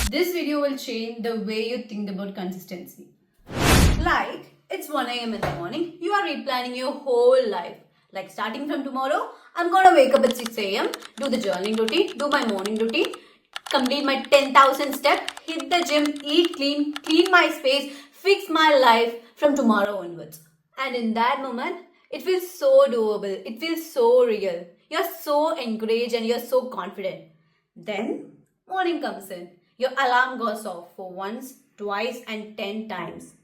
This video will change the way you think about consistency. Like, it's 1 a.m. in the morning, you are replanning your whole life. Like, starting from tomorrow, I'm gonna wake up at 6 a.m., do the journaling routine, do my morning routine, complete my 10,000 steps, hit the gym, eat clean, clean my space, fix my life from tomorrow onwards. And in that moment, it feels so doable, it feels so real. You're so encouraged and you're so confident. Then, morning comes in. Your alarm goes off for once, twice, and 10 times.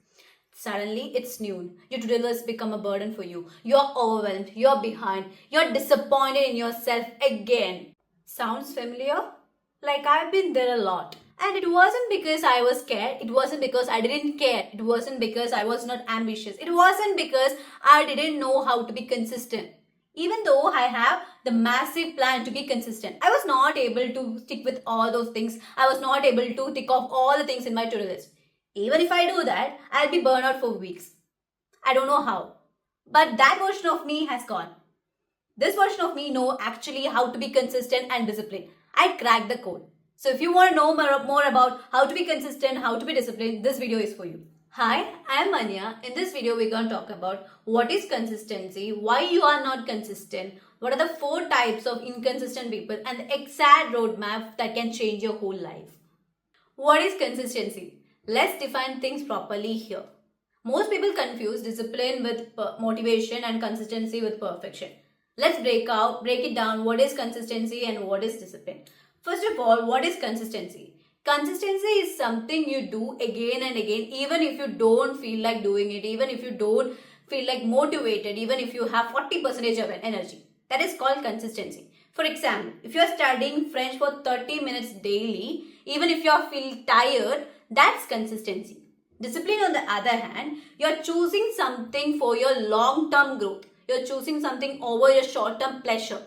Suddenly, it's noon. Your to-do list become a burden for you. You're overwhelmed. You're behind. You're disappointed in yourself again. Sounds familiar? Like I've been there a lot. And it wasn't because I was scared. It wasn't because I didn't care. It wasn't because I was not ambitious. It wasn't because I didn't know how to be consistent. Even though I have the massive plan to be consistent, I was not able to stick with all those things. I was not able to tick off all the things in my to-do list. Even if I do that, I'll be burned out for weeks. I don't know how. But that version of me has gone. This version of me know actually how to be consistent and disciplined. I cracked the code. So if you want to know more about how to be consistent, how to be disciplined, this video is for you. Hi, I am Anya. In this video, we're going to talk about what is consistency, why you are not consistent, what are the 4 types of inconsistent people, and the exact roadmap that can change your whole life. What is consistency? Let's define things properly here. Most people confuse discipline with motivation and consistency with perfection. Let's break it down what is consistency and what is discipline. First of all, what is consistency? Consistency is something you do again and again, even if you don't feel like doing it, even if you don't feel like motivated, even if you have 40% of energy. That is called consistency. For example, if you are studying French for 30 minutes daily, even if you feel tired, that's consistency. Discipline, on the other hand, you're choosing something for your long-term growth. You're choosing something over your short-term pleasure.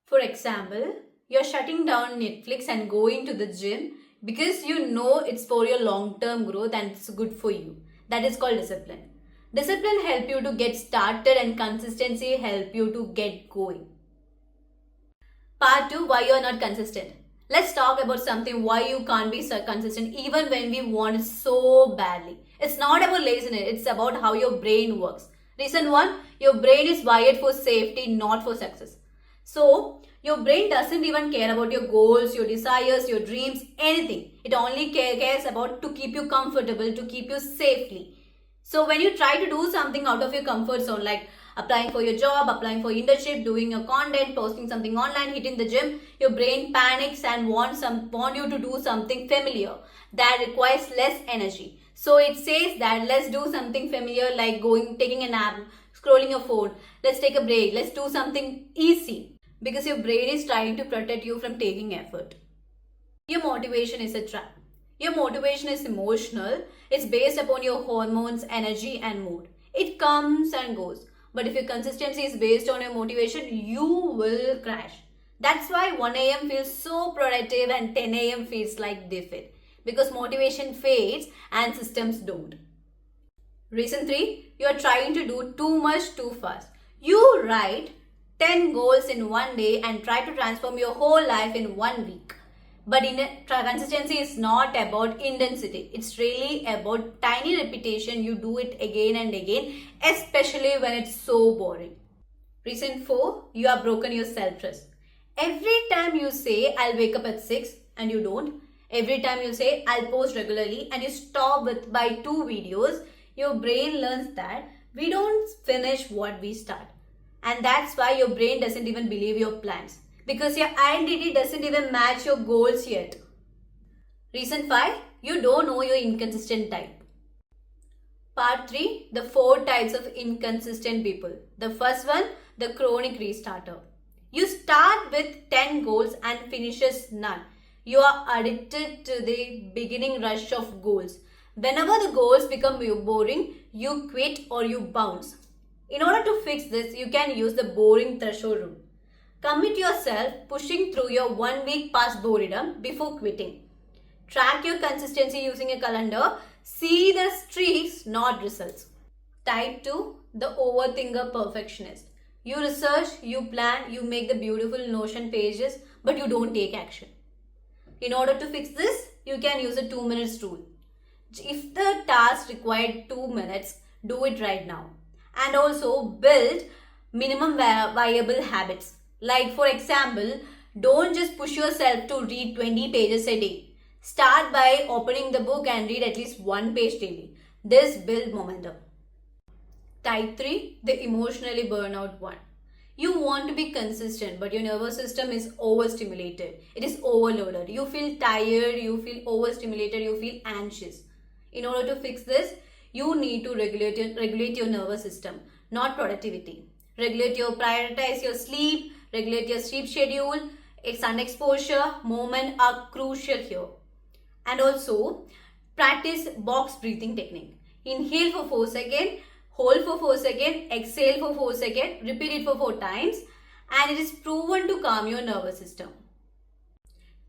For example, you're shutting down Netflix and going to the gym because you know it's for your long-term growth and it's good for you. That is called discipline. Discipline helps you to get started and consistency helps you to get going. Part 2, why you're not consistent. Let's talk about something why you can't be so consistent even when we want it so badly. It's not about laziness, it's about how your brain works. Reason 1, your brain is wired for safety, not for success. So, your brain doesn't even care about your goals, your desires, your dreams, anything. It only cares about to keep you comfortable, to keep you safely. So, when you try to do something out of your comfort zone, like applying for your job, applying for internship, doing your content, posting something online, hitting the gym, your brain panics and want you to do something familiar that requires less energy. So it says that let's do something familiar like taking a nap, scrolling your phone, let's take a break, let's do something easy because your brain is trying to protect you from taking effort. Your motivation is a trap. Your motivation is emotional. It's based upon your hormones, energy and mood. It comes and goes. But if your consistency is based on your motivation, you will crash. That's why 1 a.m. feels so productive and 10 a.m. feels like defeat. Because motivation fades and systems don't. Reason 3, you are trying to do too much too fast. You write 10 goals in one day and try to transform your whole life in 1 week. But consistency is not about intensity. It's really about tiny repetition. You do it again and again, especially when it's so boring. Reason 4, you have broken your self-trust. Every time you say, I'll wake up at 6 and you don't. Every time you say, I'll post regularly and you stop by 2 videos, your brain learns that we don't finish what we start. And that's why your brain doesn't even believe your plans. Because your identity doesn't even match your goals yet. Reason 5, you don't know your inconsistent type. Part 3, the 4 types of inconsistent people. The first one, the chronic restarter. You start with 10 goals and finishes none. You are addicted to the beginning rush of goals. Whenever the goals become boring, you quit or you bounce. In order to fix this, you can use the boring threshold rule. Commit yourself pushing through your 1 week past boredom before quitting. Track your consistency using a calendar. See the streaks, not results. Type 2, the overthinker perfectionist. You research, you plan, you make the beautiful Notion pages, but you don't take action. In order to fix this, you can use a 2 minutes rule. If the task required 2 minutes, do it right now. And also build minimum viable habits. Like for example, don't just push yourself to read 20 pages a day. Start by opening the book and read at least one page daily. This builds momentum. Type 3, the emotionally burnout one. You want to be consistent, but your nervous system is overstimulated. It is overloaded. You feel tired, you feel overstimulated, you feel anxious. In order to fix this, you need to regulate your nervous system, not productivity. Prioritize your sleep, regulate your sleep schedule. Sun exposure, movement are crucial here. And also, practice box breathing technique. Inhale for 4 seconds, hold for 4 seconds, exhale for 4 seconds, repeat it for 4 times, and it is proven to calm your nervous system.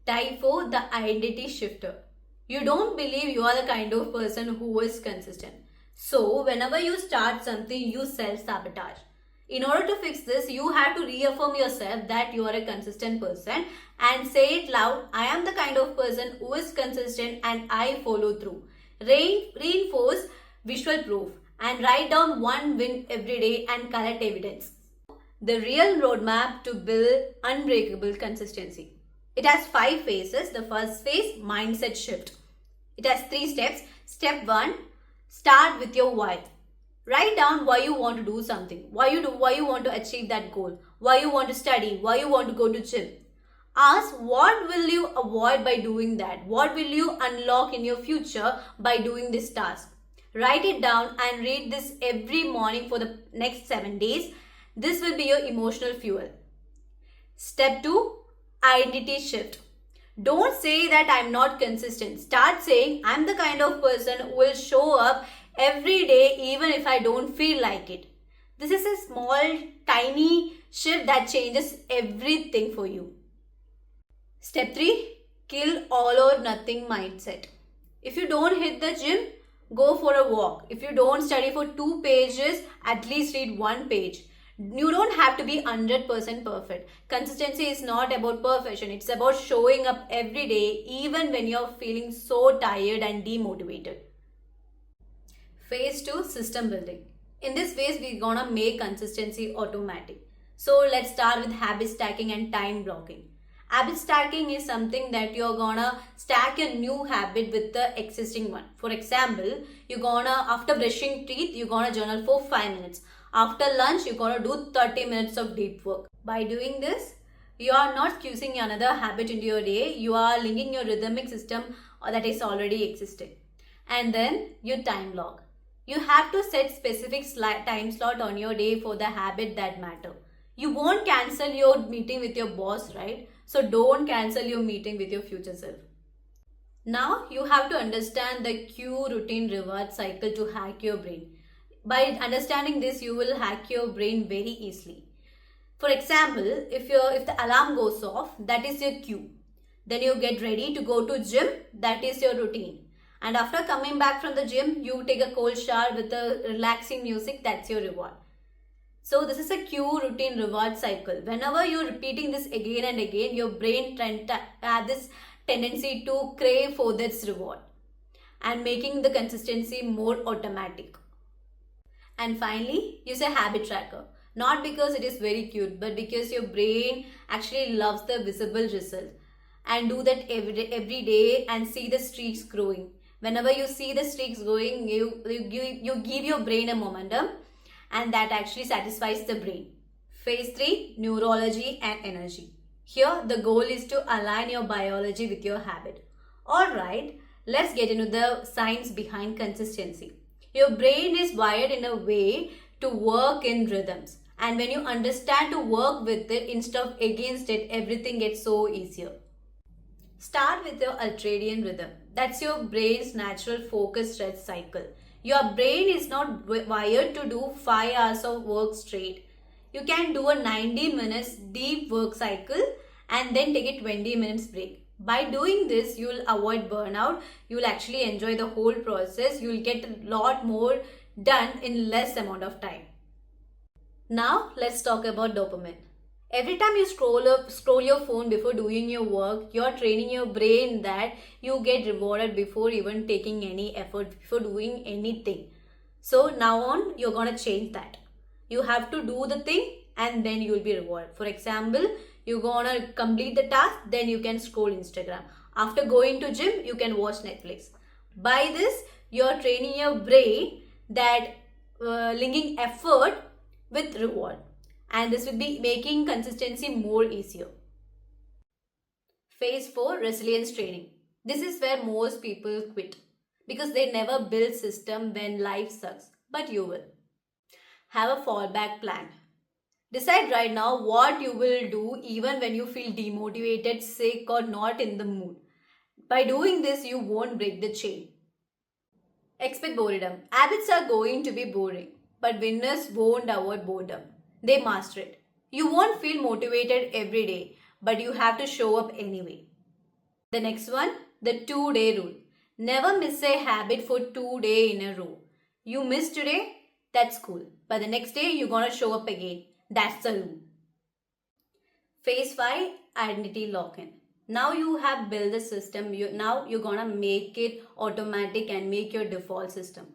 Type 4, the identity shifter. You don't believe you are the kind of person who is consistent. So, whenever you start something, you self-sabotage. In order to fix this, you have to reaffirm yourself that you are a consistent person and say it loud, I am the kind of person who is consistent and I follow through. Reinforce visual proof and write down one win every day and collect evidence. The real roadmap to build unbreakable consistency. It has 5 phases. The first phase, mindset shift. It has 3 steps. Step 1, start with your why. Write down why you want to do something, why you want to achieve that goal, why you want to study, why you want to go to gym. Ask what will you avoid by doing that, what will you unlock in your future by doing this task. Write it down and read this every morning for the next 7 days. This will be your emotional fuel. Step 2, identity shift. Don't say that I'm not consistent. Start saying I'm the kind of person who will show up every day even if I don't feel like it. This is a small, tiny shift that changes everything for you. Step 3, kill all or nothing mindset. If you don't hit the gym, go for a walk. If you don't study for 2 pages, at least read 1 page. You don't have to be 100% perfect. Consistency is not about perfection. It's about showing up every day even when you're feeling so tired and demotivated. Phase 2, system building. In this phase, we're gonna make consistency automatic. So let's start with habit stacking and time blocking. Habit stacking is something that you're gonna stack a new habit with the existing one. For example, after brushing teeth, you're gonna journal for 5 minutes. After lunch, you're gonna do 30 minutes of deep work. By doing this, you are not squeezing another habit into your day. You are linking your rhythmic system that is already existing. And then you time block. You have to set specific time slot on your day for the habit that matter. You won't cancel your meeting with your boss, right? So don't cancel your meeting with your future self. Now you have to understand the cue routine reward cycle to hack your brain. By understanding this, you will hack your brain very easily. For example, if the alarm goes off, that is your cue. Then you get ready to go to gym, that is your routine. And after coming back from the gym, you take a cold shower with a relaxing music, that's your reward. So this is a cue routine reward cycle. Whenever you're repeating this again and again, your brain has this tendency to crave for this reward and making the consistency more automatic. And finally, use a habit tracker. Not because it is very cute, but because your brain actually loves the visible result. And do that every day and see the streaks growing. Whenever you see the streaks growing, you give your brain a momentum, and that actually satisfies the brain. Phase 3, neurology and energy. Here, the goal is to align your biology with your habit. Alright, let's get into the science behind consistency. Your brain is wired in a way to work in rhythms. And when you understand to work with it instead of against it, everything gets so easier. Start with your ultradian rhythm. That's your brain's natural focus rest cycle. Your brain is not wired to do 5 hours of work straight. You can do a 90 minutes deep work cycle and then take a 20 minutes break. By doing this, you will avoid burnout. You will actually enjoy the whole process. You will get a lot more done in less amount of time. Now, let's talk about dopamine. Every time you scroll your phone before doing your work, you're training your brain that you get rewarded before even taking any effort, before doing anything. So now on, you're gonna change that. You have to do the thing and then you'll be rewarded. For example, you're gonna complete the task, then you can scroll Instagram. After going to gym, you can watch Netflix. By this, you're training your brain that linking effort with reward, and this will be making consistency more easier. Phase 4, resilience training. This is where most people quit because they never build system when life sucks, but you will. Have a fallback plan. Decide right now what you will do even when you feel demotivated, sick, or not in the mood. By doing this, you won't break the chain. Expect boredom. Habits are going to be boring, but winners won't avoid boredom. They master it. You won't feel motivated every day, but you have to show up anyway. The next one, the 2-day rule. Never miss a habit for 2 days in a row. You miss today, that's cool. But the next day, you're gonna show up again. That's the rule. Phase 5, identity lock-in. Now you have built the system. Now you're gonna make it automatic and make your default system.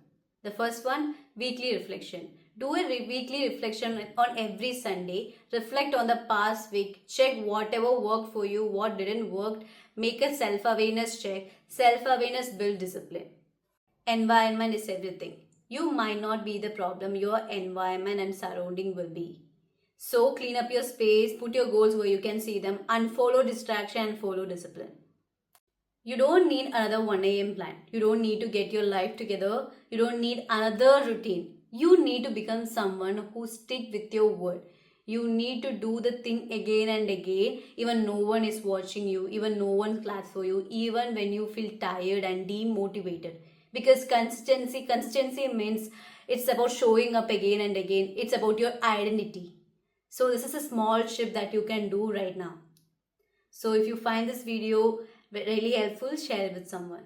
The first one, weekly reflection. Do a weekly reflection on every Sunday. Reflect on the past week. Check whatever worked for you, what didn't work. Make a self-awareness check. Self-awareness builds discipline. Environment is everything. You might not be the problem. Your environment and surrounding will be. So clean up your space, put your goals where you can see them, unfollow distraction and follow discipline. You don't need another 1 a.m. plan. You don't need to get your life together. You don't need another routine. You need to become someone who stick with your word. You need to do the thing again and again, even no one is watching you, even no one claps for you, even when you feel tired and demotivated. Because consistency means it's about showing up again and again. It's about your identity. So this is a small shift that you can do right now. So if you find this video really helpful, share it with someone.